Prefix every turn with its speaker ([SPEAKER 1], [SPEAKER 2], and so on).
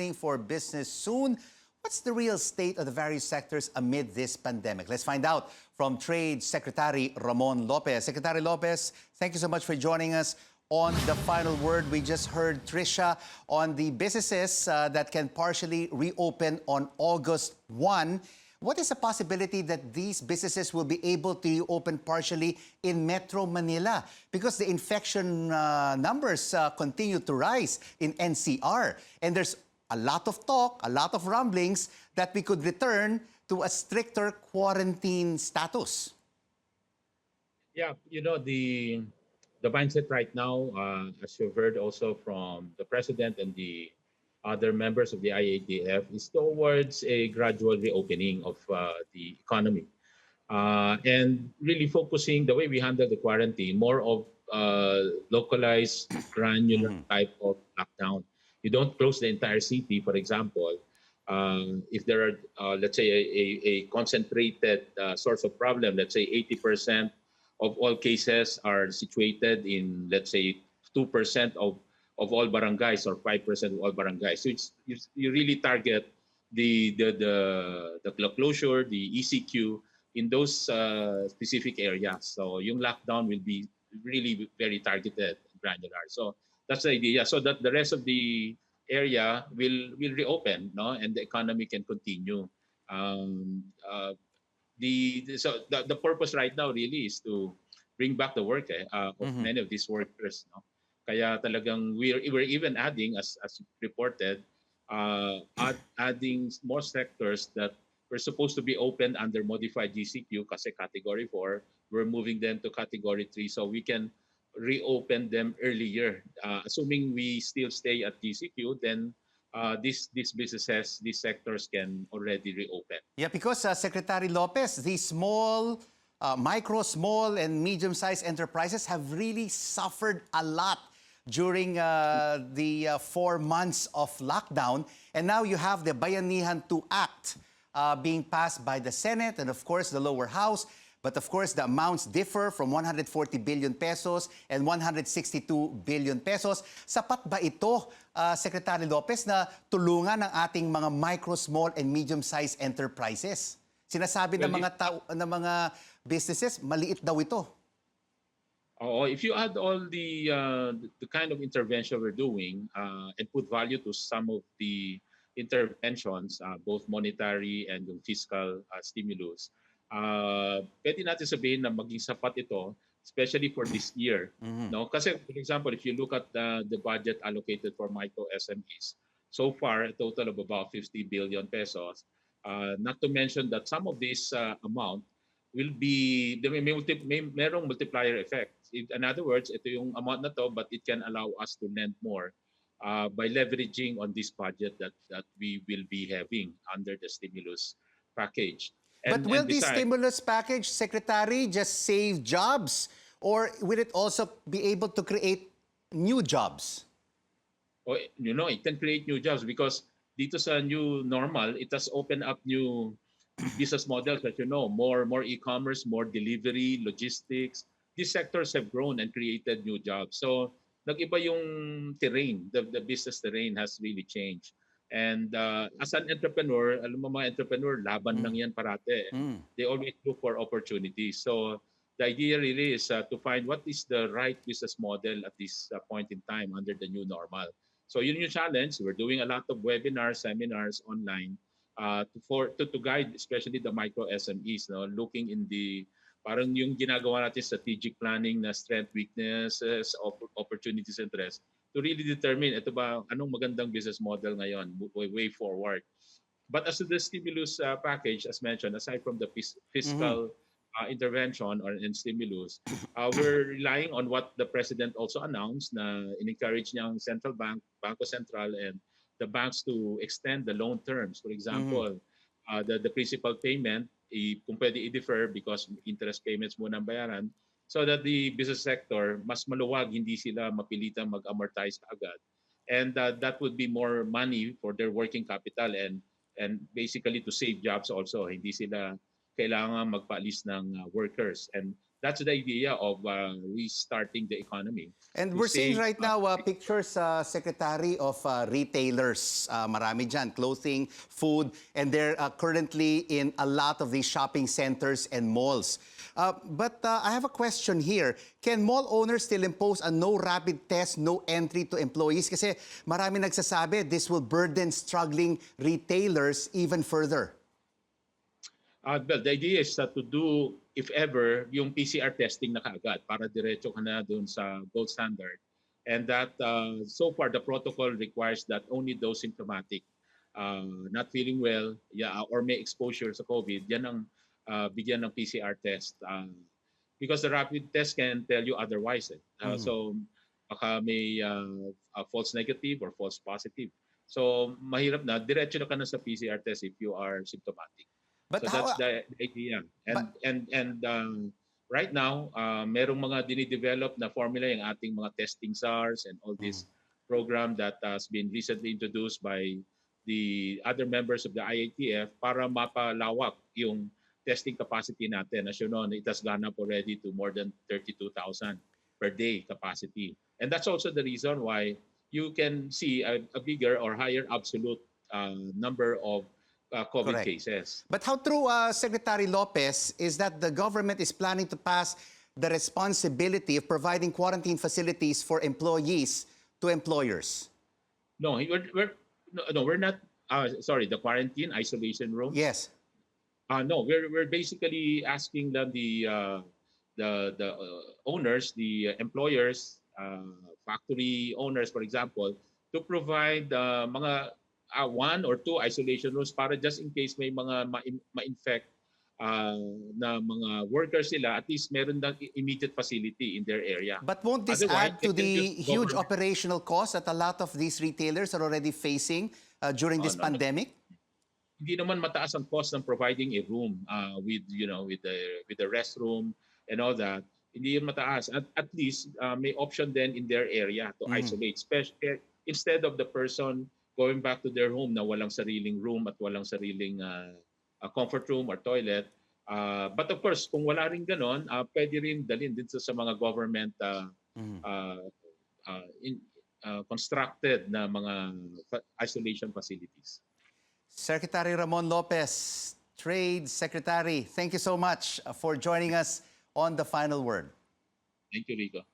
[SPEAKER 1] reopening for business soon. What's the real state of the various sectors amid this pandemic? Let's find out from Trade Secretary Ramon Lopez. Secretary Lopez, thank you so much for joining us on The Final Word. We just heard Tricia on the businesses that can partially reopen on August 1. What is the possibility that these businesses will be able to open partially in Metro Manila? Because the infection numbers continue to rise in NCR. And there's a lot of talk, a lot of rumblings that we could return to a stricter quarantine status.
[SPEAKER 2] Yeah, the mindset right now, as you've heard also from the president and the other members of the IATF, is towards a gradual reopening of the economy. And really focusing the way we handle the quarantine, more of localized, granular type of lockdown. You don't close the entire city, for example. If there are, let's say, a concentrated source of problem, let's say 80% of all cases are situated in, let's say, 2% of all barangays or 5% of all barangays. So you really target the closure, the ECQ in those specific areas. So yung lockdown will be really very targeted and granular. So that's the idea. So that the rest of the area will reopen, no, and the economy can continue. The purpose right now really is to bring back the work of many of these workers. No? Kaya talagang we're even adding, as reported, adding more sectors that were supposed to be open under modified GCQ kasi Category 4. We're moving them to Category 3 so we can reopen them earlier. Assuming we still stay at GCQ, then these businesses, these sectors can already reopen.
[SPEAKER 1] Yeah, because Secretary Lopez, these small, micro, small, and medium-sized enterprises have really suffered a lot during the 4 months of lockdown. And now you have the Bayanihan 2 Act being passed by the Senate and, of course, the lower house. But of course, the amounts differ from 140 billion pesos and 162 billion pesos. Sapat ba ito, Secretary Lopez, na tulungan ng ating mga micro, small, and medium-sized enterprises? Sinasabi ng mga businesses, maliit daw ito.
[SPEAKER 2] If you add all the kind of intervention we're doing and put value to some of the interventions, both monetary and yung fiscal stimulus, pwede natin sabihin na maging sapat ito, especially for this year. No? Kasi, for example, if you look at the budget allocated for micro SMEs, so far, a total of about 50 billion pesos. Not to mention that some of this amount will be, merong multiplier effect. In other words, ito yung amount na to, but it can allow us to lend more by leveraging on this budget that we will be having under the stimulus package.
[SPEAKER 1] But will this stimulus package, Secretary, just save jobs? Or will it also be able to create new jobs?
[SPEAKER 2] Oh, it can create new jobs because dito sa new normal, it has opened up new business models that more e-commerce, more delivery, logistics. These sectors have grown and created new jobs. So nag-iba yung terrain, the business terrain has really changed. And as an entrepreneur, alam mo mga entrepreneur, laban lang yan parate. They always look for opportunities. So the idea really is to find what is the right business model at this point in time under the new normal. So yun yung challenge. We're doing a lot of webinars, seminars online to guide especially the micro SMEs, looking in the parang yung ginagawa natin strategic planning na strength, weaknesses, opportunities, and threats to really determine ito ba anong magandang business model ngayon way forward. But as to the stimulus package, as mentioned, aside from the fiscal intervention and stimulus, we're relying on what the president also announced na in-encourage niya ang central bank, Bangko Sentral, and the banks to extend the loan terms. For example, the principal payment, kung pwede i-defer because interest payments muna ang bayaran, so that the business sector mas maluwag, hindi sila mapilitang mag-amortize agad. And that would be more money for their working capital and basically to save jobs also. Hindi sila kailangan magpaalis ng workers. And that's the idea of restarting the economy.
[SPEAKER 1] And
[SPEAKER 2] To
[SPEAKER 1] we're seeing
[SPEAKER 2] save,
[SPEAKER 1] right now pictures, Secretary, of retailers. Marami dyan, clothing, food, and they're currently in a lot of these shopping centers and malls. But I have a question here. Can mall owners still impose a no rapid test, no entry to employees? Kasi marami nagsasabi this will burden struggling retailers even further.
[SPEAKER 2] Well, the idea is to do, if ever, yung PCR testing na kaagad para diretso ka na doon sa gold standard. And that, so far, the protocol requires that only those symptomatic, not feeling well, yeah, or may exposure sa COVID, yan ang bigyan ng PCR test. Because the rapid test can tell you otherwise. So, baka may false negative or false positive. So, mahirap na, diretso na ka na sa PCR test if you are symptomatic.
[SPEAKER 1] But
[SPEAKER 2] So
[SPEAKER 1] how,
[SPEAKER 2] that's the idea.
[SPEAKER 1] but-
[SPEAKER 2] And right now, merong mga dinidevelop na formula yung ating mga testing SARS and all this program that has been recently introduced by the other members of the IATF para mapalawak yung testing capacity natin. As you know, it has gone up already to more than 32,000 per day capacity. And that's also the reason why you can see a bigger or higher absolute number of COVID
[SPEAKER 1] Correct.
[SPEAKER 2] cases.
[SPEAKER 1] But how true, Secretary Lopez, is that the government is planning to pass the responsibility of providing quarantine facilities for employees to employers?
[SPEAKER 2] No, we're not. Sorry, the quarantine isolation room.
[SPEAKER 1] Yes.
[SPEAKER 2] No, we're basically asking them the owners, the employers, factory owners, for example, to provide mga one or two isolation rooms para just in case may mga ma-infect na mga workers sila, at least meron ng immediate facility in their area.
[SPEAKER 1] But won't this
[SPEAKER 2] Otherwise,
[SPEAKER 1] add to
[SPEAKER 2] they can
[SPEAKER 1] the
[SPEAKER 2] use
[SPEAKER 1] huge
[SPEAKER 2] government-
[SPEAKER 1] operational costs that a lot of these retailers are already facing during this
[SPEAKER 2] no.
[SPEAKER 1] pandemic?
[SPEAKER 2] Hindi naman mataas ang cost ng providing a room with the restroom and all that. Hindi yun mataas. At least may option then in their area to isolate, especially instead of the person going back to their home na walang sariling room at walang sariling comfort room or toilet. But of course, kung wala rin ganon, pwede rin dalhin din sa mga government constructed na mga isolation facilities.
[SPEAKER 1] Secretary Ramon Lopez, Trade Secretary, thank you so much for joining us on The Final Word.
[SPEAKER 2] Thank you, Rico.